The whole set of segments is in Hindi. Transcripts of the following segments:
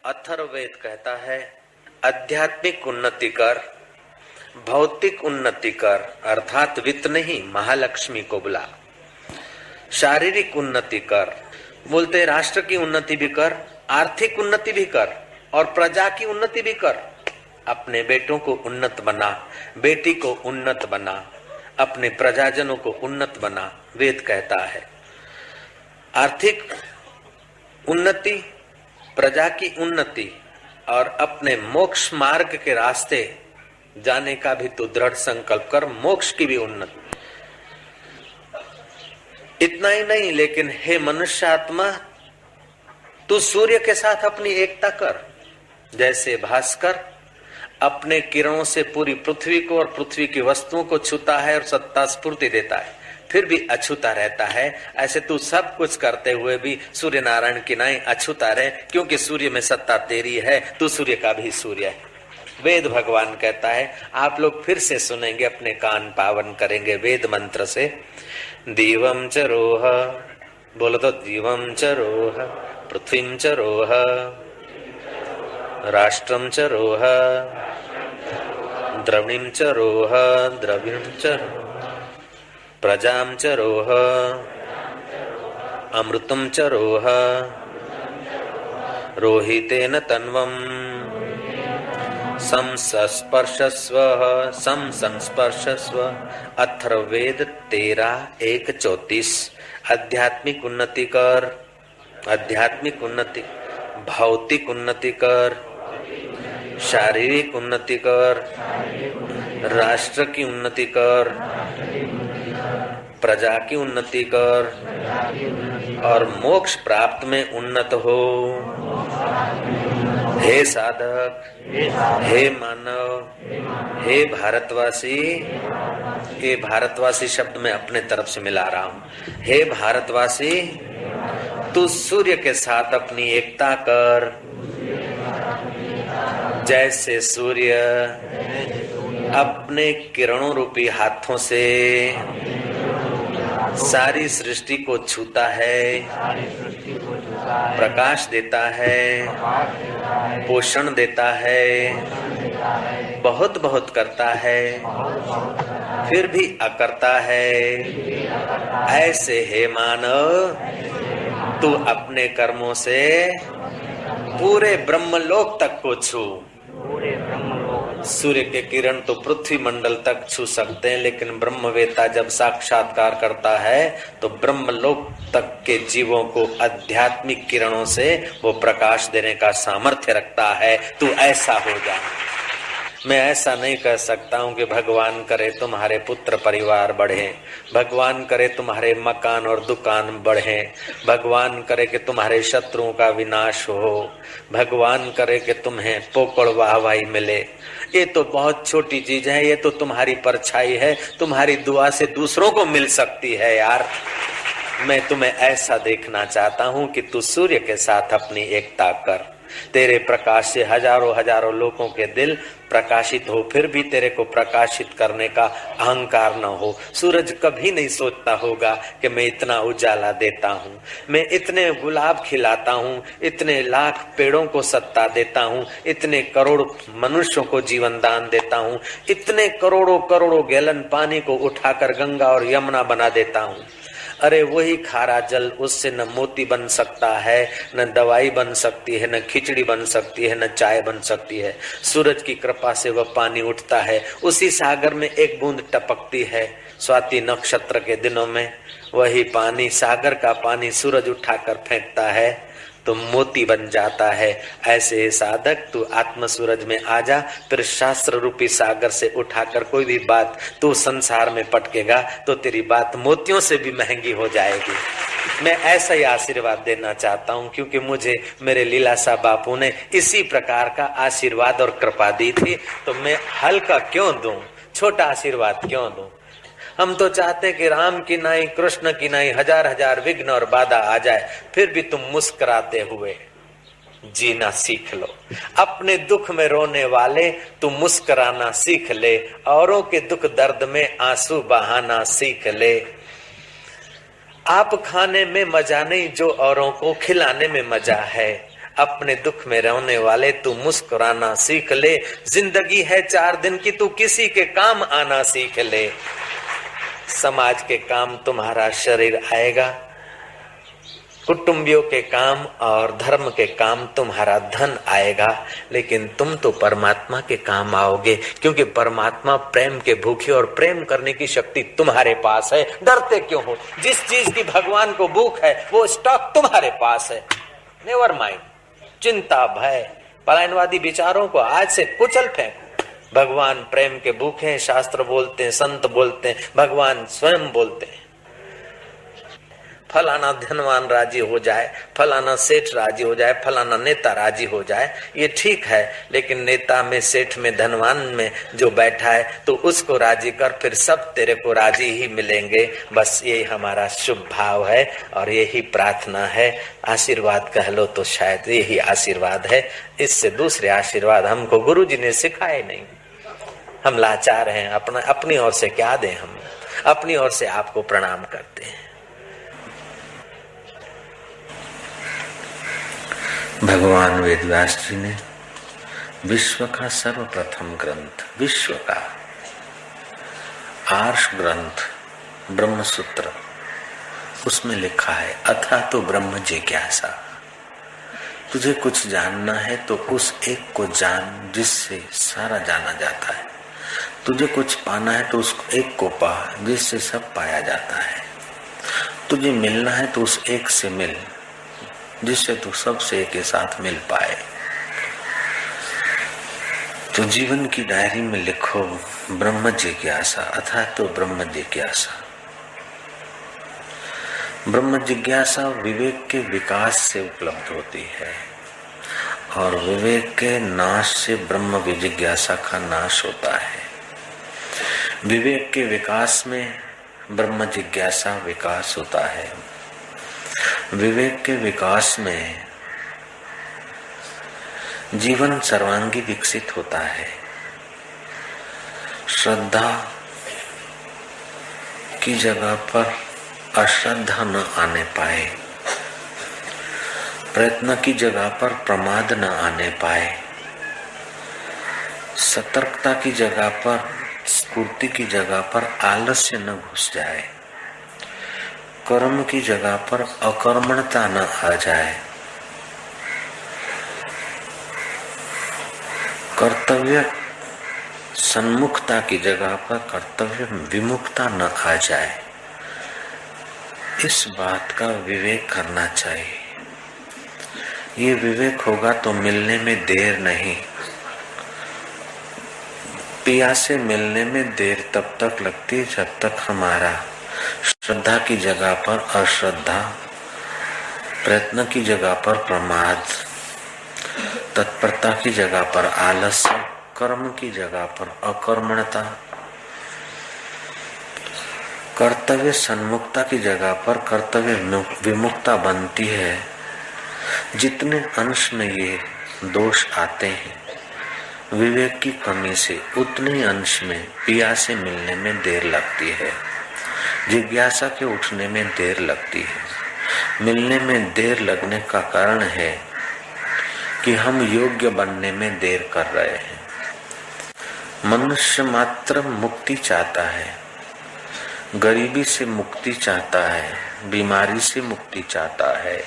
अथर्ववेद कहता है आध्यात्मिक उन्नति कर, भौतिक उन्नति कर, अर्थात वित्त नहीं महालक्ष्मी को बुला। शारीरिक उन्नति कर, बोलते राष्ट्र की उन्नति भी कर, आर्थिक उन्नति भी कर और प्रजा की उन्नति भी कर। अपने बेटों को उन्नत बना, बेटी को उन्नत बना, अपने प्रजाजनों को उन्नत बना। वेद कहता है आर्थिक उन्नति, प्रजा की उन्नति और अपने मोक्ष मार्ग के रास्ते जाने का भी तो दृढ़ संकल्प कर, मोक्ष की भी उन्नति। इतना ही नहीं, लेकिन हे मनुष्यात्मा, तू सूर्य के साथ अपनी एकता कर। जैसे भास्कर अपने किरणों से पूरी पृथ्वी को और पृथ्वी की वस्तुओं को छूता है और सत्ता स्फूर्ति देता है, फिर भी अछूता रहता है, ऐसे तू सब कुछ करते हुए भी सूर्य नारायण की नाई अछूता रहे, क्योंकि सूर्य में सत्ता तेरी है, तू सूर्य का भी सूर्य है। वेद भगवान कहता है, आप लोग फिर से सुनेंगे, अपने कान पावन करेंगे वेद मंत्र से। दीवम च रोह, बोलो तो दीवम च रोह, पृथ्वीम च रोह, राष्ट्रम च रोह, द्रविणीम च रोह, द्रविणीम च प्रजाम च रोह, अमृतम च रोह, रोहितेन तन्वम संस्पर्शस्व संस्पर्शस्व। अथर्ववेद 13:1-34। आध्यात्मिक उन्नति कर, आध्यात्मिक उन्नति, भौतिक उन्नति कर, शारीरिक उन्नति कर, राष्ट्र की उन्नति कर, प्रजा की उन्नति कर और मोक्ष प्राप्त में उन्नत हो। हे साधक, हे मानव, हे भारतवासी, ये भारतवासी शब्द मैं अपने तरफ से मिला रहा हूँ। हे भारतवासी, तू सूर्य के साथ अपनी एकता कर। जैसे सूर्य अपने किरणों रूपी हाथों से सारी सृष्टि को छूता है, प्रकाश देता है, पोषण देता है, बहुत बहुत करता है, फिर भी अकरता है, ऐसे हे मानव, तू अपने कर्मों से पूरे ब्रह्मलोक तक को छू। सूर्य के किरण तो पृथ्वी मंडल तक छू सकते हैं, लेकिन ब्रह्मवेता जब साक्षात्कार करता है तो ब्रह्मलोक तक के जीवों को आध्यात्मिक किरणों से वो प्रकाश देने का सामर्थ्य रखता है। तू ऐसा हो जा। मैं ऐसा नहीं कह सकता हूँ कि भगवान करे तुम्हारे पुत्र परिवार बढ़े, भगवान करे तुम्हारे मकान और दुकान बढ़े, भगवान करे कि तुम्हारे शत्रुओं का विनाश हो, भगवान करे कि तुम्हें पोकड़ वाहवाही मिले। ये तो बहुत छोटी चीज है, ये तो तुम्हारी परछाई है, तुम्हारी दुआ से दूसरों को मिल सकती है। यार, मैं तुम्हें ऐसा देखना चाहता हूँ कि तू सूर्य के साथ अपनी एकता कर। तेरे प्रकाश से हजारों हजारों लोगों के दिल प्रकाशित हो, फिर भी तेरे को प्रकाशित करने का अहंकार न हो। सूरज कभी नहीं सोचता होगा कि मैं इतना उजाला देता हूँ, मैं इतने गुलाब खिलाता हूँ, इतने लाख पेड़ों को सत्ता देता हूँ, इतने करोड़ मनुष्यों को जीवन दान देता हूँ, इतने करोड़ों करोड़ों गैलन पानी को उठाकर गंगा और यमुना बना देता हूँ। अरे वही खारा जल, उससे न मोती बन सकता है, न दवाई बन सकती है, न खिचड़ी बन सकती है, न चाय बन सकती है। सूरज की कृपा से वह पानी उठता है, उसी सागर में एक बूंद टपकती है। स्वाति नक्षत्र के दिनों में वही पानी, सागर का पानी सूरज उठाकर फेंकता है तो मोती बन जाता है। ऐसे साधक तू आत्म सूरज में आ जा, फिर शास्त्र रूपी सागर से उठाकर कोई भी बात तू संसार में पटकेगा तो तेरी बात मोतियों से भी महंगी हो जाएगी। मैं ऐसा ही आशीर्वाद देना चाहता हूँ, क्योंकि मुझे मेरे लीलाशाह बापू ने इसी प्रकार का आशीर्वाद और कृपा दी थी, तो मैं हल्का क्यों दूं, छोटा आशीर्वाद क्यों दूं। हम तो चाहते हैं कि राम की नाई, कृष्ण की नाई हजार हजार विघ्न और बाधा आ जाए, फिर भी तुम मुस्कुराते हुए जीना सीख लो। अपने दुख में रोने वाले तू मुस्कुराना सीख ले, औरों के दुख दर्द में आंसू बहाना सीख ले। आप खाने में मजा नहीं जो औरों को खिलाने में मजा है। अपने दुख में रोने वाले तू मुस्कुराना सीख ले। जिंदगी है 4 दिन की, तू किसी के काम आना सीख ले। समाज के काम तुम्हारा शरीर आएगा, कुटुंबियों के काम और धर्म के काम तुम्हारा धन आएगा, लेकिन तुम तो परमात्मा के काम आओगे, क्योंकि परमात्मा प्रेम के भूखे और प्रेम करने की शक्ति तुम्हारे पास है। डरते क्यों हो? जिस चीज की भगवान को भूख है वो स्टॉक तुम्हारे पास है। नेवर माइंड, चिंता भय पलायनवादी विचारों को आज से कुचल फेंको। भगवान प्रेम के भूखे हैं, शास्त्र बोलते हैं, संत बोलते हैं, भगवान स्वयं बोलते हैं। फलाना धनवान राजी हो जाए, फलाना सेठ राजी हो जाए, फलाना नेता राजी हो जाए, ये ठीक है, लेकिन नेता में, सेठ में, धनवान में जो बैठा है तो उसको राजी कर, फिर सब तेरे को राजी ही मिलेंगे। बस यही हमारा शुभ भाव है और यही प्रार्थना है। आशीर्वाद कह लो तो शायद यही आशीर्वाद है। इससे दूसरे आशीर्वाद हमको गुरु जी ने सिखाए नहीं। हम लाचार हैं, अपनी ओर से क्या दें? हम अपनी ओर से आपको प्रणाम करते हैं। भगवान वेदव्यास जी ने विश्व का सर्वप्रथम ग्रंथ, विश्व का आर्ष ग्रंथ ब्रह्म सूत्र, उसमें लिखा है अथा तो ब्रह्म जिज्ञासा। तुझे कुछ जानना है तो उस एक को जान जिससे सारा जाना जाता है। तुझे कुछ पाना है तो उस एक को पा जिससे सब पाया जाता है। तुझे मिलना है तो उस एक से मिल जिससे तू सबसे एक के साथ मिल पाए। तो जीवन की डायरी में लिखो ब्रह्म जिज्ञासा, अथा तो ब्रह्म जिज्ञासा। ब्रह्म जिज्ञासा विवेक के विकास से उपलब्ध होती है और विवेक के नाश से ब्रह्म जिज्ञासा का नाश होता है। विवेक के विकास में ब्रह्म जिज्ञासा विकास होता है। विवेक के विकास में जीवन सर्वांगी विकसित होता है। श्रद्धा की जगह पर अश्रद्धा न आने पाए, प्रयत्न की जगह पर प्रमाद न आने पाए, सतर्कता की जगह पर, स्फूर्ति की जगह पर आलस्य न घुस जाए, कर्म की जगह पर अकर्मणता न आ जाए, कर्तव्य सन्मुखता की जगह पर कर्तव्य विमुखता न आ जाए। इस बात का विवेक करना चाहिए। ये विवेक होगा तो मिलने में देर नहीं। पिया से मिलने में देर तब तक लगती जब तक हमारा श्रद्धा की जगह पर अश्रद्धा, प्रयत्न की जगह पर प्रमाद, तत्परता की जगह पर आलस्य, कर्म की जगह पर अकर्मणता, कर्तव्य सन्मुखता की जगह पर कर्तव्य विमुखता बनती है। जितने अंश में ये दोष आते हैं विवेक की कमी से, उतने ही अंश में पिया से मिलने में देर लगती है, जिज्ञासा के उठने में देर लगती है। मिलने में देर लगने का कारण है कि हम योग्य बनने में देर कर रहे हैं। मनुष्य मात्र मुक्ति चाहता है, गरीबी से मुक्ति चाहता है, बीमारी से मुक्ति चाहता है,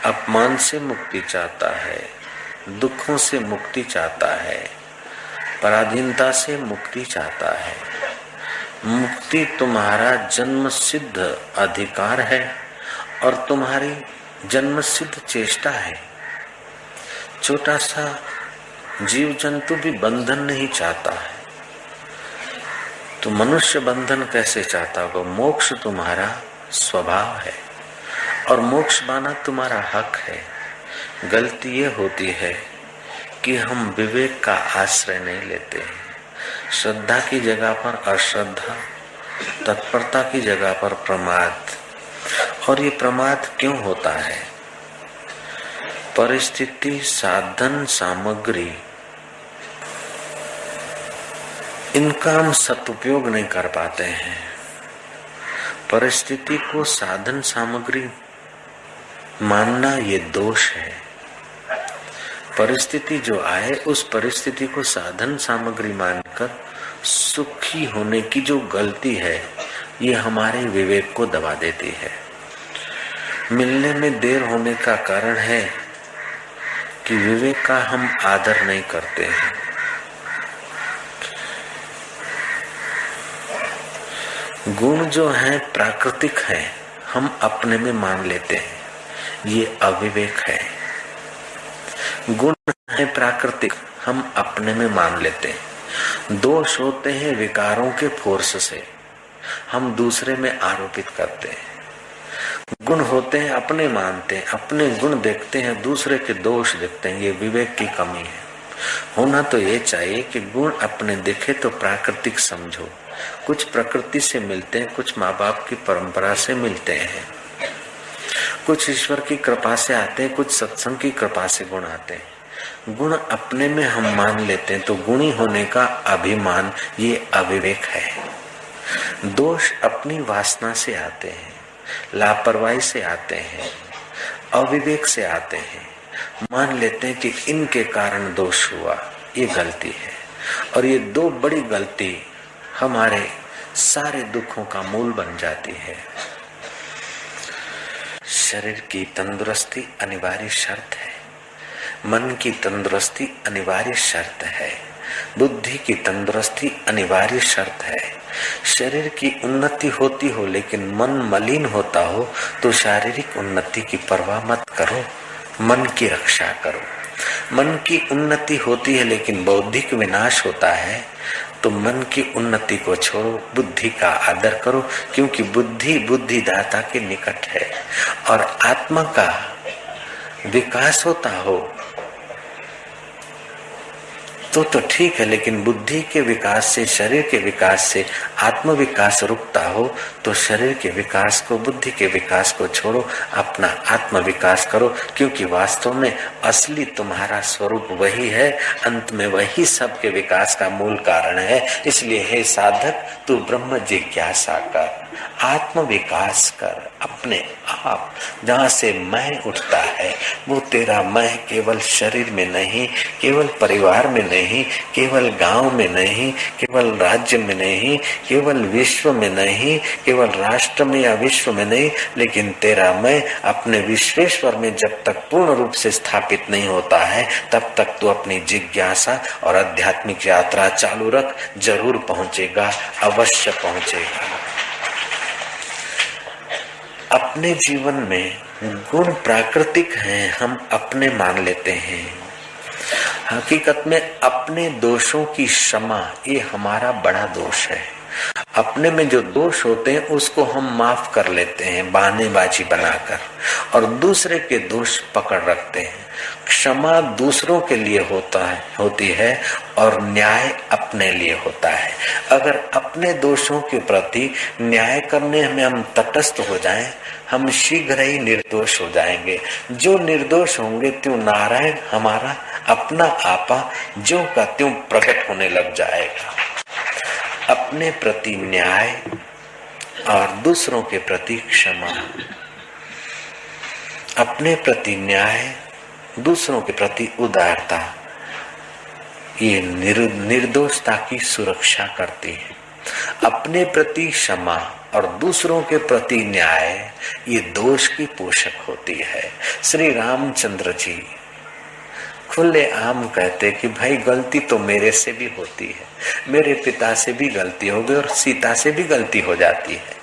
अपमान से मुक्ति चाहता है, दुखों से मुक्ति चाहता है, पराधीनता से मुक्ति चाहता है। मुक्ति तुम्हारा जन्म सिद्ध अधिकार है और तुम्हारी जन्म सिद्ध चेष्टा है। छोटा सा जीव जंतु भी बंधन नहीं चाहता है, तो मनुष्य बंधन कैसे चाहता होगा? मोक्ष तुम्हारा स्वभाव है और मोक्ष पाना तुम्हारा हक है। गलती ये होती है कि हम विवेक का आश्रय नहीं लेते हैं। श्रद्धा की जगह पर अश्रद्धा, तत्परता की जगह पर प्रमाद। और ये प्रमाद क्यों होता है? परिस्थिति, साधन, सामग्री, इनका हम सदुपयोग नहीं कर पाते हैं। परिस्थिति को साधन सामग्री मानना ये दोष है। परिस्थिति जो आए उस परिस्थिति को साधन सामग्री मानकर सुखी होने की जो गलती है ये हमारे विवेक को दबा देती है। मिलने में देर होने का कारण है कि विवेक का हम आदर नहीं करते हैं। गुण जो है प्राकृतिक है, हम अपने में मान लेते हैं, ये अविवेक है। गुण है प्राकृतिक, हम अपने में मान लेते हैं। दोष होते हैं विकारों के फोर्स से, हम दूसरे में आरोपित करते हैं। गुण होते हैं अपने मानते हैं, अपने गुण देखते हैं, दूसरे के दोष देखते हैं, ये विवेक की कमी है। होना तो ये चाहिए कि गुण अपने दिखे तो प्राकृतिक समझो। कुछ प्रकृति से मिलते हैं, कुछ माँ बाप की परंपरा से मिलते हैं, कुछ ईश्वर की कृपा से आते हैं, कुछ सत्संग की कृपा से गुण आते हैं। गुण अपने में हम मान लेते हैं तो गुणी होने का अभिमान ये अविवेक है। दोष अपनी वासना से आते हैं, लापरवाही से आते हैं, अविवेक से आते हैं। मान लेते हैं कि इनके कारण दोष हुआ, ये गलती है। और ये दो बड़ी गलती हमारे सारे दुखों का मूल बन जाती है। शरीर की तंदुरुस्ती अनिवार्य शर्त है, मन की तंदुरुस्ती अनिवार्य शर्त है, बुद्धि की तंदुरुस्ती अनिवार्य शर्त है। शरीर की उन्नति होती हो लेकिन मन मलिन होता हो तो शारीरिक उन्नति की परवाह मत करो, मन की रक्षा करो। मन की उन्नति होती है लेकिन बौद्धिक विनाश होता है तो मन की उन्नति को छोड़ो, बुद्धि का आदर करो, क्योंकि बुद्धि बुद्धिदाता के निकट है। और आत्मा का विकास होता हो तो ठीक है, लेकिन बुद्धि के विकास से, शरीर के विकास से आत्म विकास रुकता हो तो शरीर के विकास को, बुद्धि के विकास को छोड़ो, अपना आत्म विकास करो, क्योंकि वास्तव में असली तुम्हारा स्वरूप वही है। अंत में वही सबके विकास का मूल कारण है। इसलिए हे साधक, तू ब्रह्म जिज्ञासा कर, आत्म विकास कर अपने आप। जहाँ से मैं उठता है वो तेरा मैं केवल शरीर में नहीं, केवल परिवार में नहीं, केवल गांव में नहीं, केवल राज्य में नहीं, केवल विश्व में नहीं, केवल राष्ट्र में या विश्व में नहीं, लेकिन तेरा मैं अपने विश्वेश्वर में जब तक पूर्ण रूप से स्थापित नहीं होता है तब तक तू अपनी जिज्ञासा और आध्यात्मिक यात्रा चालू रख, जरूर पहुंचेगा, अवश्य पहुंचेगा। अपने जीवन में गुण प्राकृतिक हैं, हम अपने मान लेते हैं। हकीकत में अपने दोषों की क्षमा ये हमारा बड़ा दोष है। अपने में जो दोष होते हैं उसको हम माफ कर लेते हैं बहानेबाजी बनाकर, और दूसरे के दोष पकड़ रखते हैं। क्षमा दूसरों के लिए होती है और न्याय अपने लिए होता है। अगर अपने दोषों के प्रति न्याय करने में हम तटस्थ हो जाएं, हम शीघ्र ही निर्दोष हो जाएंगे। जो निर्दोष होंगे त्यों नारायण हमारा अपना आपा ज्यों का त्यों प्रकट होने लग जाएगा। अपने प्रति न्याय और दूसरों के प्रति क्षमा, अपने प्रति न्याय, दूसरों के प्रति उदारता, ये निर्दोषता की सुरक्षा करती है। अपने प्रति क्षमा और दूसरों के प्रति न्याय ये दोष की पोषक होती है। श्री रामचंद्र जी खुले आम कहते कि भाई गलती तो मेरे से भी होती है, मेरे पिता से भी गलती हो गई और सीता से भी गलती हो जाती है,